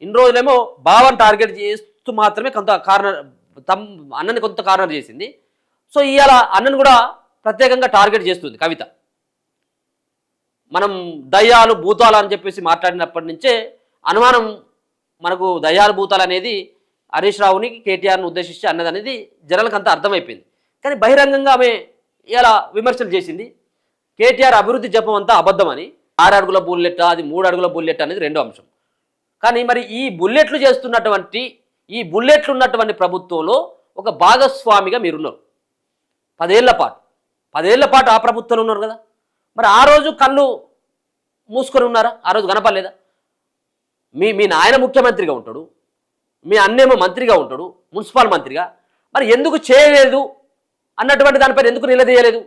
ఇన్ని రోజులేమో బావని టార్గెట్ చేస్తూ మాత్రమే కొంత కార్నర్ అన్నని కొంత కార్నర్ చేసింది. సో ఇవాళ అన్నను కూడా ప్రత్యేకంగా టార్గెట్ చేస్తుంది కవిత. మనం దయ్యాలు భూతాలు అని చెప్పేసి మాట్లాడినప్పటి నుంచే అనుమానం మనకు దయ్యాలు భూతాలు అనేది హరీష్ రావుని కేటీఆర్ని ఉద్దేశించి అన్నది అనేది జనాలకు అంతా అర్థమైపోయింది. కానీ బహిరంగంగా ఆమె ఇలా విమర్శలు చేసింది. కేటీఆర్ అభివృద్ధి జపం అంతా అబద్ధమని, 6 అడుగుల బుల్లెట్ అది 3 అడుగుల బుల్లెట్ అనేది రెండో అంశం. కానీ మరి ఈ బుల్లెట్లు చేస్తున్నటువంటి ఈ బుల్లెట్లు ఉన్నటువంటి ప్రభుత్వంలో ఒక భాగస్వామిగా మీరున్నారు 10 ఏళ్ల పాటు ఆ ప్రభుత్వంలో ఉన్నారు కదా. మరి ఆ రోజు కళ్ళు మూసుకొని ఉన్నారా? ఆ రోజు కనపడలేదా? మీ నాయన ముఖ్యమంత్రిగా ఉంటాడు, మీ అన్నేమో మంత్రిగా ఉంటాడు, మున్సిపల్ మంత్రిగా. మరి ఎందుకు చేయలేదు అన్నటువంటి దానిపైన ఎందుకు నిలదీయలేదు?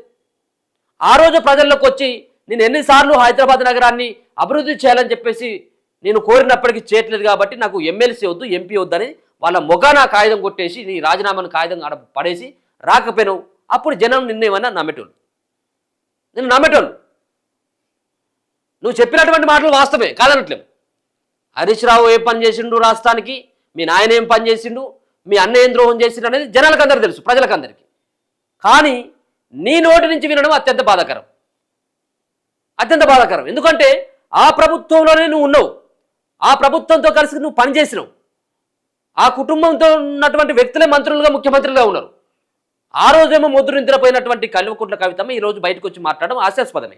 ఆ రోజు ప్రజల్లోకి వచ్చి నేను ఎన్నిసార్లు హైదరాబాద్ నగరాన్ని అభివృద్ధి చేయాలని చెప్పేసి నేను కోరినప్పటికీ చేయట్లేదు కాబట్టి నాకు ఎమ్మెల్సీ వద్దు, ఎంపీ వద్దని వాళ్ళ మొగాన కాగితం కొట్టేసి నీ రాజీనామాను కాగితం ఆడ పడేసి రాకపోయినావు. అప్పుడు జనం నిన్నేమన్నా నమ్మేటోళ్ళు, నేను నమ్మేటోళ్ళు. నువ్వు చెప్పినటువంటి మాటలు వాస్తవే కాదనట్లేము. హరీష్ రావు ఏం పని చేసిండు రాష్ట్రానికి, మీ నాయన ఏం పని చేసిండు, మీ అన్న ఏం ద్రోహం చేసిండు అనేది జనాలకు అందరూ తెలుసు, ప్రజలకందరికీ. కానీ నీ నోటి నుంచి వినడం అత్యంత బాధాకరం, అత్యంత బాధాకరం. ఎందుకంటే ఆ ప్రభుత్వంలోనే నువ్వు ఉన్నావు, ఆ ప్రభుత్వంతో కలిసి నువ్వు పనిచేసినావు, ఆ కుటుంబంతో ఉన్నటువంటి వ్యక్తులే మంత్రులుగా ముఖ్యమంత్రులుగా ఉన్నారు. ఆ రోజేమో మొద్దు నిద్రపోయినటువంటి కల్వకుంట్ల కవితమ్మ ఈరోజు బయటకు వచ్చి మాట్లాడడం హాస్యాస్పదమే.